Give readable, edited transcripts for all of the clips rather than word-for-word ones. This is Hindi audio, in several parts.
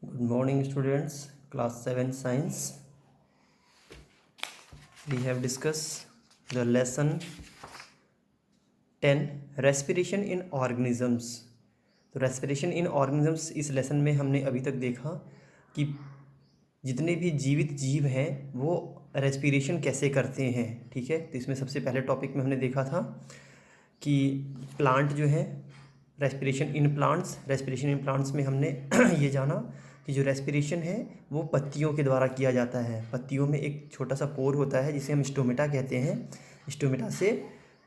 Good morning, students. Class 7 Science. We have discussed the lesson 10 Respiration in Organisms. तो रेस्पिरेशन इन ऑर्गेनिजम्स इस लेसन में हमने अभी तक देखा कि जितने भी जीवित जीव हैं वो रेस्पिरेशन कैसे करते हैं। ठीक है, तो इसमें सबसे पहले टॉपिक में हमने देखा था कि प्लांट जो है रेस्पिरेशन इन प्लांट्स में हमने ये जाना कि जो रेस्पिरेशन है वो पत्तियों के द्वारा किया जाता है। पत्तियों में एक छोटा सा पोर होता है जिसे हम स्टोमेटा कहते हैं। स्टोमेटा से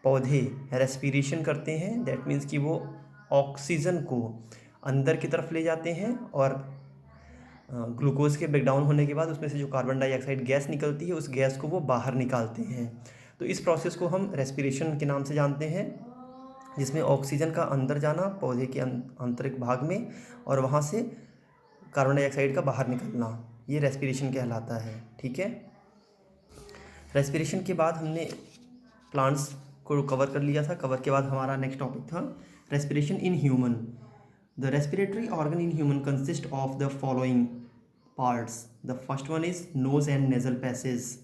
पौधे रेस्पिरेशन करते हैं। दैट मीन्स कि वो ऑक्सीजन को अंदर की तरफ ले जाते हैं और ग्लूकोज के ब्रेकडाउन होने के बाद उसमें से जो कार्बन डाइऑक्साइड गैस निकलती है उस गैस को वो बाहर निकालते हैं। तो इस प्रोसेस को हम रेस्पिरेशन के नाम से जानते हैं, जिसमें ऑक्सीजन का अंदर जाना पौधे के आंतरिक भाग में और वहाँ से कार्बन डाइऑक्साइड का बाहर निकलना, ये रेस्पिरेशन कहलाता है। ठीक है, रेस्पिरेशन के बाद हमने प्लांट्स को कवर कर लिया था। कवर के बाद हमारा नेक्स्ट टॉपिक था respiration in human. The respiratory organ in human consist of the following parts. The first one is nose and nasal passage.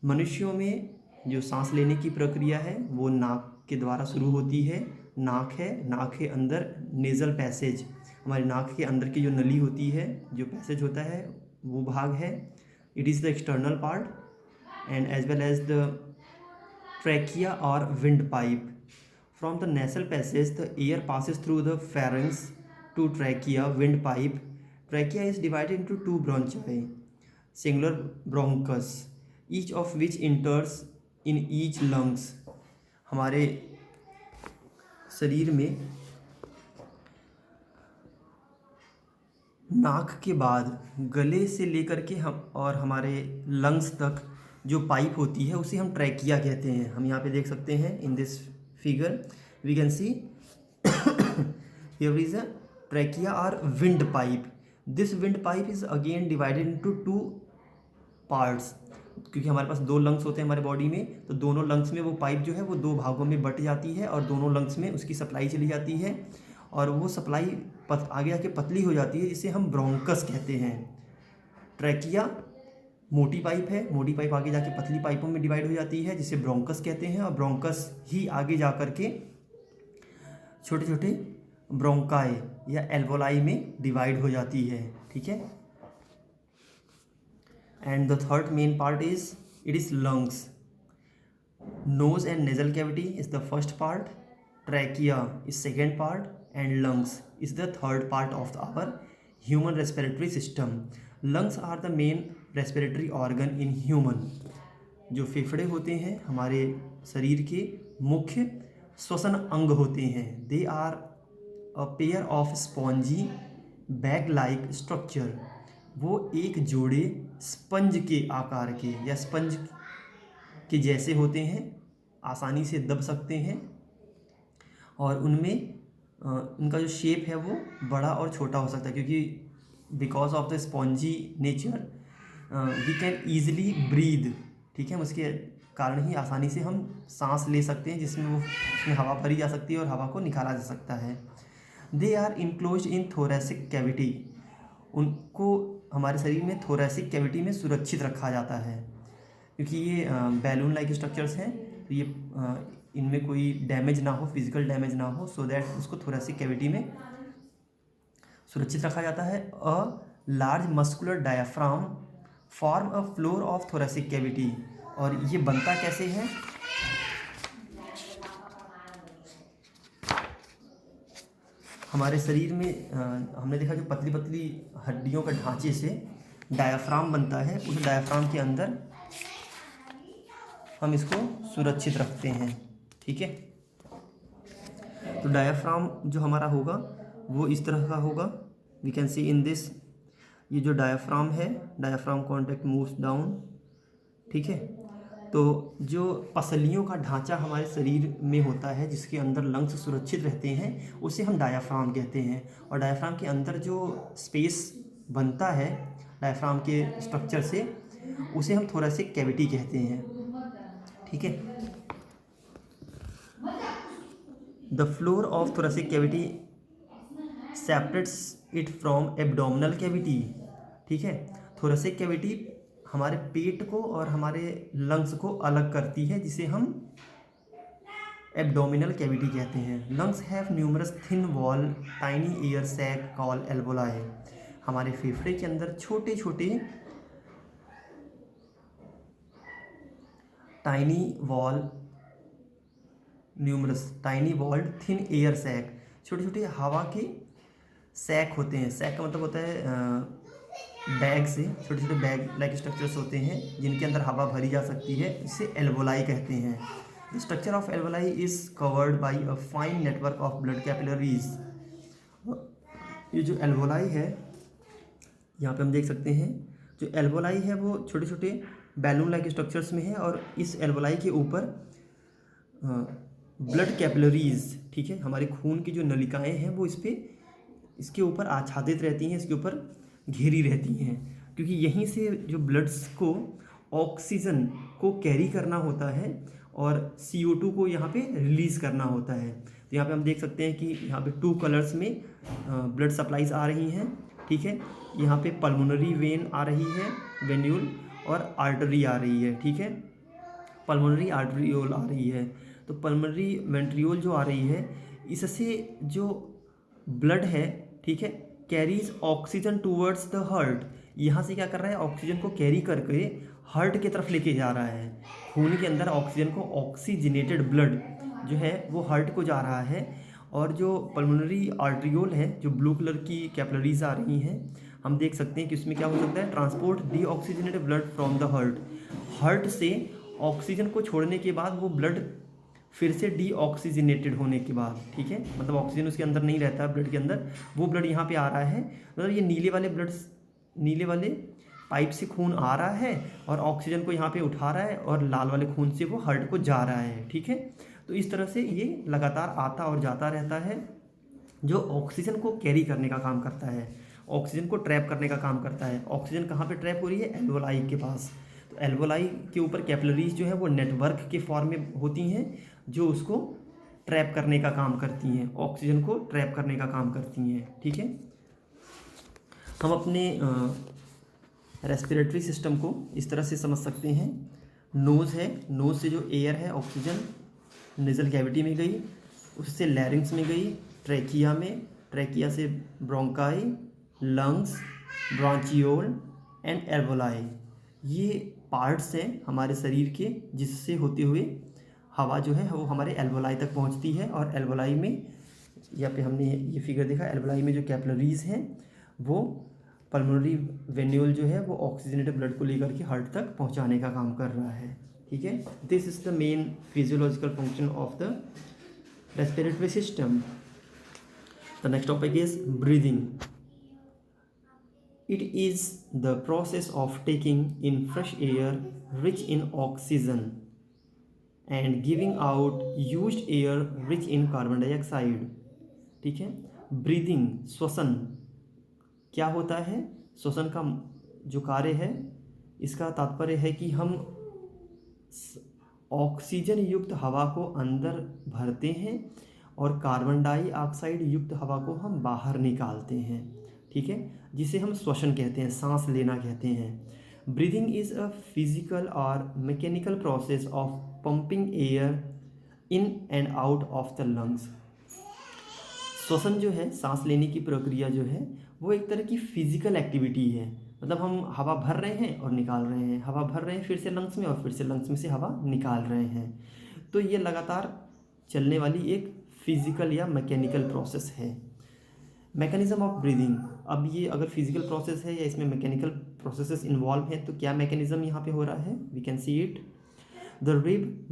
मनुष्यों में जो सांस लेने की प्रक्रिया है वो नाक के द्वारा शुरू होती है। नाक है, नाक के अंदर नेज़ल पैसेज, हमारी नाक के अंदर की जो नली होती है, जो पैसेज होता है वो भाग है। It is the external part and as well as the trachea और windpipe. From the nasal passage the air passes through the pharynx to trachea, windpipe. Trachea is divided into two bronchi, singular bronchus, each of which enters in each lungs. हमारे शरीर में नाक के बाद गले से लेकर के हम और हमारे लंग्स तक जो पाइप होती है उसे हम ट्रैकिया कहते हैं। हम यहाँ पे देख सकते हैं in this figure we can see here is a trachea और windpipe. This windpipe is again divided into two parts, क्योंकि हमारे पास दो लंग्स होते हैं हमारे बॉडी में, तो दोनों लंग्स में वो पाइप जो है वो दो भागों में बट जाती है और दोनों लंग्स में उसकी सप्लाई चली जाती है और वो सप्लाई आगे जाके पतली हो जाती है, जिसे हम ब्रोंकस कहते हैं। ट्रैकिया मोटी पाइप है, मोटी पाइप आगे जाके पतली पाइपों में डिवाइड हो जाती है जिसे ब्रोंकस कहते हैं और ब्रोंकस ही आगे जा कर के छोटे छोटे ब्रोंकाई या एल्वोलाई में डिवाइड हो जाती है। ठीक है, and the third main part is it is lungs. Nose and nasal cavity is the first part, trachea is second part and lungs is the third part of our human respiratory system. Lungs are the main respiratory organ in human. जो फेफड़े होते हैं हमारे शरीर के मुख्य श्वसन अंग होते हैं। They are a pair of spongy bag like structure. वो एक जोड़े स्पंज के आकार के या स्पंज के जैसे होते हैं, आसानी से दब सकते हैं और उनमें उनका जो शेप है वो बड़ा और छोटा हो सकता है, क्योंकि because of the spongy nature we can easily breathe. ठीक है, उसके कारण ही आसानी से हम सांस ले सकते हैं, जिसमें उसमें हवा भरी जा सकती है और हवा को निकाला जा सकता है। They are enclosed in thoracic cavity. उनको हमारे शरीर में थोरैसिक कैविटी में सुरक्षित रखा जाता है, क्योंकि ये बैलून लाइक स्ट्रक्चर्स हैं, तो ये इनमें कोई डैमेज ना हो, फिजिकल डैमेज ना हो, सो दैट उसको थोरैसिक कैविटी में सुरक्षित रखा जाता है। A large muscular diaphragm form a floor of thoracic cavity. और ये बनता कैसे है? हमारे शरीर में हमने देखा जो पतली पतली हड्डियों का ढांचे से डायाफ्राम बनता है, उस डायाफ्राम के अंदर हम इसको सुरक्षित रखते हैं। ठीक है, तो डायाफ्राम जो हमारा होगा वो इस तरह का होगा। We can see in this, ये जो डायाफ्राम है, डायाफ्राम कॉन्टैक्ट मूव्स डाउन। ठीक है, तो जो पसलियों का ढांचा हमारे शरीर में होता है जिसके अंदर लंग्स सुरक्षित रहते हैं उसे हम डायाफ्राम कहते हैं। और डायाफ्राम के अंदर जो स्पेस बनता है डायाफ्राम के स्ट्रक्चर से, उसे हम थोरैसिक कैविटी कहते हैं। ठीक है, the floor of thoracic cavity separates it from abdominal cavity, ठीक है। थोरेसिक कैविटी हमारे पेट को और हमारे लंग्स को अलग करती है, जिसे हम एब्डोमिनल कैविटी कहते हैं। Lungs have numerous thin wall tiny air sac call alveoli. हमारे फेफड़े के अंदर छोटे छोटे tiny wall numerous tiny walled thin air sac, छोटे छोटे हवा के सैक होते हैं। सैक का मतलब होता है बैग से, छोटे छोटे बैग लाइक स्ट्रक्चर्स होते हैं जिनके अंदर हवा भरी जा सकती है, इसे एल्वोलाई कहते हैं। The structure of alveoli is covered by a fine network of blood capillaries. ये जो एल्वोलाई है, यहाँ पे हम देख सकते हैं, जो एल्वोलाई है वो छोटे छोटे बैलून लाइक स्ट्रक्चर्स में है, और इस एल्वोलाई के ऊपर ब्लड कैपिलरीज, ठीक है, हमारे खून की जो नलिकाएं हैं वो इसके ऊपर आच्छादित रहती हैं, इसके ऊपर घेरी रहती हैं, क्योंकि यहीं से जो ब्लड्स को ऑक्सीजन को कैरी करना होता है और CO2 को यहाँ पे रिलीज़ करना होता है। तो यहाँ पे हम देख सकते हैं कि यहाँ पे 2 कलर्स में ब्लड सप्लाईज आ रही हैं, ठीक है। यहाँ पे पल्मोनरी वेन आ रही है, वेन्यूल, और आर्टरी आ रही है, ठीक है। पल्मोनरी आर्टरियोल आ रही है। तो पल्मोनरी वेंट्रियोल जो आ रही है, इससे जो ब्लड है, ठीक है, carries oxygen towards the heart. यहाँ से क्या कर रहा है, ऑक्सीजन को कैरी करके हार्ट की तरफ लेके जा रहा है। खून के अंदर ऑक्सीजन को, ऑक्सीजनेटेड ब्लड जो है वो हार्ट को जा रहा है। और जो पल्मोनरी आर्टरियोल है, जो ब्लू कलर की कैपिलरीज आ रही हैं, हम देख सकते हैं कि उसमें क्या हो सकता है, transport deoxygenated blood from the heart. Heart से ऑक्सीजन को छोड़ने के बाद वो ब्लड फिर से डीऑक्सीजनेटेड होने के बाद, ठीक है, मतलब ऑक्सीजन उसके अंदर नहीं रहता है ब्लड के अंदर, वो ब्लड यहाँ पे आ रहा है। मतलब ये नीले वाले पाइप से खून आ रहा है और ऑक्सीजन को यहाँ पे उठा रहा है, और लाल वाले खून से वो हार्ट को जा रहा है, ठीक है। तो इस तरह से ये लगातार आता और जाता रहता है, जो ऑक्सीजन को कैरी करने का काम करता है, ऑक्सीजन को ट्रैप करने का काम करता है। ऑक्सीजन कहाँ पे ट्रैप हो रही है, एल्वोलाई के पास। तो एल्वोलाई के ऊपर कैपिलरीज जो है वो नेटवर्क के फॉर्म में होती हैं, जो उसको ट्रैप करने का काम करती हैं, ऑक्सीजन को ट्रैप करने का काम करती हैं, ठीक है। हम अपने रेस्पिरेटरी सिस्टम को इस तरह से समझ सकते हैं। नोज़ है, नोज़ से जो एयर है, ऑक्सीजन नेजल कैविटी में गई, उससे लैरिंग्स में गई, ट्रैकिया में, ट्रैकिया से ब्रोंकाई, लंग्स, ब्रांचियोल एंड एल्वोलाई। ये पार्ट्स हैं हमारे शरीर के, जिससे होते हुए हवा जो है वो हमारे एल्वोलाई तक पहुंचती है। और एल्वोलाई में, यहाँ पे हमने ये फिगर देखा, एल्वोलाई में जो कैपिलरीज हैं वो पल्मोनरी वेन्यूल जो है वो ऑक्सीजनेटेड ब्लड को लेकर के हार्ट तक पहुंचाने का काम कर रहा है, ठीक है। This is the main physiological function of the respiratory system. The next topic is breathing. It is the process of taking in fresh air rich in oxygen and giving out used air rich in carbon dioxide, ठीक है। ब्रीदिंग, श्वसन, क्या होता है, श्वसन का जो कार्य है, इसका तात्पर्य है कि हम ऑक्सीजन युक्त हवा को अंदर भरते हैं और कार्बन डाइऑक्साइड युक्त हवा को हम बाहर निकालते हैं, ठीक है, जिसे हम श्वसन कहते हैं, सांस लेना कहते हैं। ब्रीदिंग इज अ फिजिकल और mechanical process of pumping air in and out of the lungs. श्वसन जो है, सांस लेने की प्रक्रिया जो है, वो एक तरह की फिजिकल एक्टिविटी है। मतलब हम हवा भर रहे हैं और निकाल रहे हैं, हवा भर रहे हैं फिर से लंग्स में, और फिर से लंग्स में से हवा निकाल रहे हैं। तो ये लगातार चलने वाली एक फिजिकल या मैकेनिकल प्रोसेस है। मैकेनिज्म ऑफ ब्रीदिंग, अब ये अगर फिजिकल प्रोसेस है या इसमें मैकेनिकल प्रोसेसेस इन्वॉल्व हैं, तो क्या मैकेनिज्म यहाँ पे हो रहा है, we can see it. The rib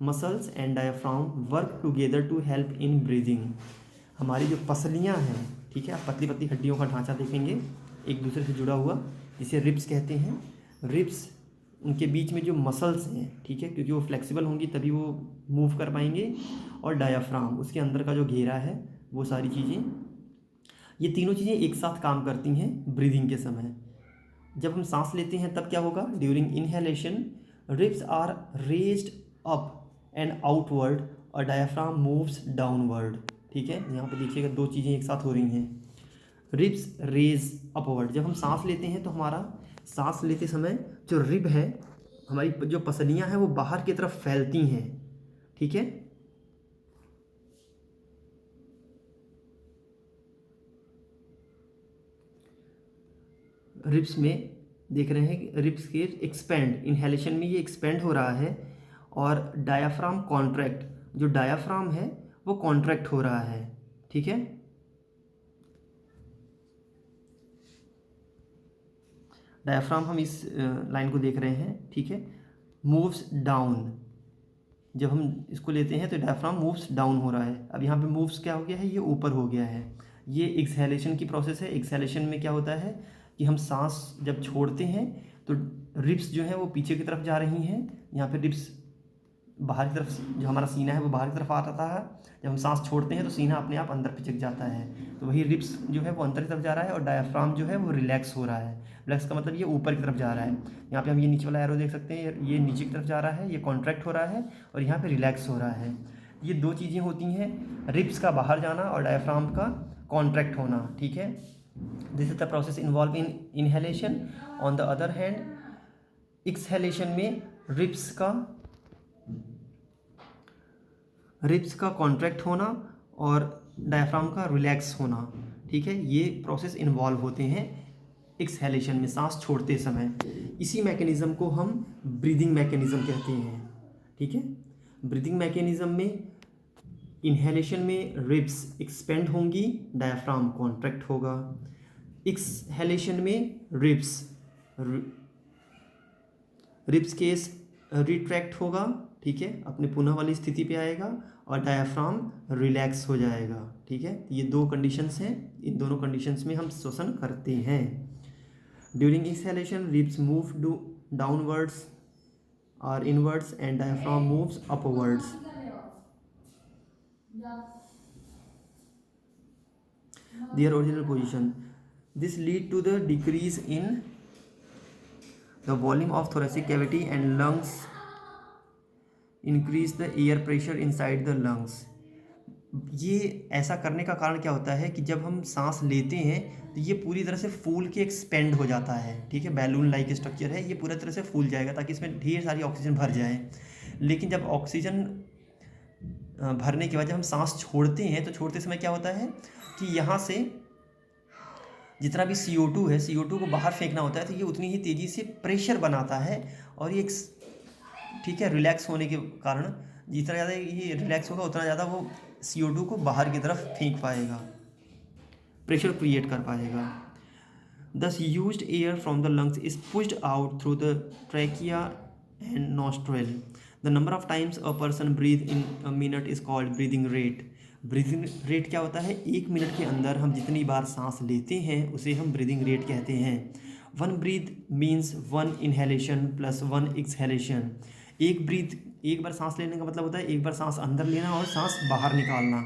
muscles and diaphragm work together to help in breathing. हमारी जो पसलियाँ हैं, ठीक है, आप पतली पतली हड्डियों का ढांचा देखेंगे एक दूसरे से जुड़ा हुआ, जिसे रिब्स कहते हैं। रिब्स, उनके बीच में जो मसल्स हैं, ठीक है, क्योंकि वो फ्लेक्सिबल होंगी तभी वो मूव कर पाएंगे। और डायाफ्राम, उसके अंदर का जो घेरा है, वो सारी चीज़ें, ये तीनों चीज़ें एक साथ काम करती हैं ब्रीदिंग के समय। जब हम सांस लेते हैं तब क्या होगा, during inhalation ribs are raised up and outward और डायफ्राम मूव्स डाउनवर्ड, ठीक है। यहाँ पे देखिएगा दो चीज़ें एक साथ हो रही हैं। रिब्स रेज अपवर्ड, जब हम सांस लेते हैं तो हमारा सांस लेते समय जो रिब है, हमारी जो पसलियां हैं वो बाहर की तरफ फैलती हैं, ठीक है। रिब्स में देख रहे हैं कि रिब्स के एक्सपेंड, इनहेलेशन में ये एक्सपेंड हो रहा है, और डायाफ्राम कॉन्ट्रैक्ट, जो डायाफ्राम है वो कॉन्ट्रैक्ट हो रहा है, ठीक है। डायाफ्राम हम इस लाइन को देख रहे हैं, ठीक है। मूव्स डाउन, जब हम इसको लेते हैं तो डायफ्राम मूव्स डाउन हो रहा है। अब यहाँ पे मूव्स क्या हो गया है, ये ऊपर हो गया है। ये एक्सहेलेशन की प्रोसेस है। एक्सहेलेशन में क्या होता है कि हम सांस जब छोड़ते हैं तो रिब्स जो है वो पीछे की तरफ जा रही हैं, यहाँ पे रिब्स बाहर की तरफ, जो हमारा सीना है वो बाहर की तरफ आ जाता है। जब हम सांस छोड़ते हैं तो सीना अपने आप अंदर पिचक जाता है, तो वही रिब्स जो है वो अंदर की तरफ जा रहा है, और डायफ्राम जो है वो रिलैक्स हो रहा है। रिलैक्स का मतलब ये ऊपर की तरफ जा रहा है। यहाँ पे हम ये नीचे वाला एरो देख सकते हैं, ये नीचे की तरफ जा रहा है, ये कॉन्ट्रैक्ट हो रहा है, और यहाँ पे रिलैक्स हो रहा है। ये दो चीज़ें होती हैं, रिब्स का बाहर जाना और डायफ्राम का कॉन्ट्रैक्ट होना, ठीक है। This is the process involve in inhalation. On the other hand exhalation में रिब्स का कॉन्ट्रैक्ट होना और डायफ्राम का रिलैक्स होना, ठीक है। ये प्रोसेस इन्वॉल्व होते हैं एक्सहेलेशन में, सांस छोड़ते समय। इसी मैकेनिज़्म को हम ब्रीदिंग मैकेनिज़्म कहते हैं, ठीक है। ब्रीदिंग मैकेनिज़्म में इनहेलेशन में रिब्स एक्सपेंड होंगी, डायफ्राम कॉन्ट्रैक्ट होगा। एक्सहेलेशन में रिब्स केस रिट्रैक्ट होगा, ठीक है, अपने पुनः वाली स्थिति पे आएगा, और डायफ्राम रिलैक्स हो जाएगा, ठीक है। ये दो कंडीशंस हैं, इन दोनों कंडीशंस में हम श्वसन करते हैं। During exhalation ribs move downwards और inwards and diaphragm moves upwards. Their original position. This lead to the decrease in the volume of thoracic cavity and lungs, increase the air pressure inside the lungs. ये ऐसा करने का कारण क्या होता है कि जब हम सांस लेते हैं तो ये पूरी तरह से फूल के एक्सपेंड हो जाता है, ठीक है। बैलून लाइक स्ट्रक्चर है, ये पूरी तरह से फूल जाएगा ताकि इसमें ढेर सारी ऑक्सीजन भर जाए। लेकिन जब ऑक्सीजन भरने के बाद जब हम सांस छोड़ते हैं तो छोड़ते समय क्या होता है कि यहाँ से जितना भी CO2 है, CO2 को बाहर फेंकना होता है, तो ये उतनी ही तेज़ी से प्रेशर बनाता है, और ये ठीक है, रिलैक्स होने के कारण जितना ज़्यादा ये रिलैक्स होगा उतना ज़्यादा वो CO2 को बाहर की तरफ फेंक पाएगा, प्रेशर क्रिएट कर पाएगा। Thus used air from the lungs is pushed out through the trachea and nostril. The number of times a person breathes in a minute is called breathing rate. Breathing rate क्या होता है, 1 मिनट के अंदर हम जितनी बार सांस लेते हैं उसे हम ब्रीदिंग रेट कहते हैं। 1 breath means 1 inhalation plus 1 exhalation. एक बार सांस लेने का मतलब होता है एक बार सांस अंदर लेना और सांस बाहर निकालना,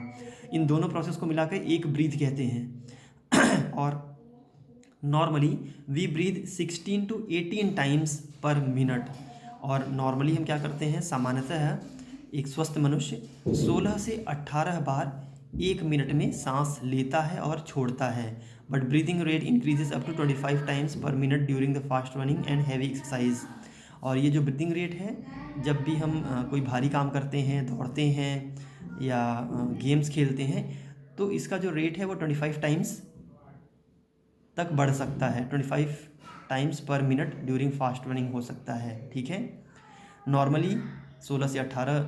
इन दोनों प्रोसेस को मिलाकर एक ब्रीथ कहते हैं। और normally we breathe 16 to 18 times per minute. और नॉर्मली हम क्या करते हैं, सामान्यतः एक स्वस्थ मनुष्य 16 से 18 बार 1 मिनट में सांस लेता है और छोड़ता है। But breathing rate increases up to 25 times per minute during the fast running and heavy exercise. और ये जो ब्रीदिंग रेट है, जब भी हम कोई भारी काम करते हैं, दौड़ते हैं या गेम्स खेलते हैं, तो इसका जो रेट है वो 25 टाइम्स तक बढ़ सकता है। 25 times per minute during fast running हो सकता है, ठीक है। नॉर्मली 16 से 18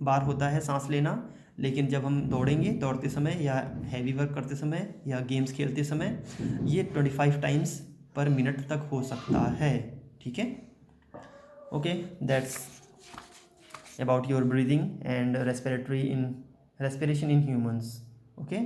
बार होता है सांस लेना, लेकिन जब हम दौड़ेंगे, दौड़ते समय या हैवी वर्क करते समय या गेम्स खेलते समय, ये 25 टाइम्स पर मिनट तक हो सकता है, ठीक है। Okay, that's about your breathing and respiration in humans. Okay.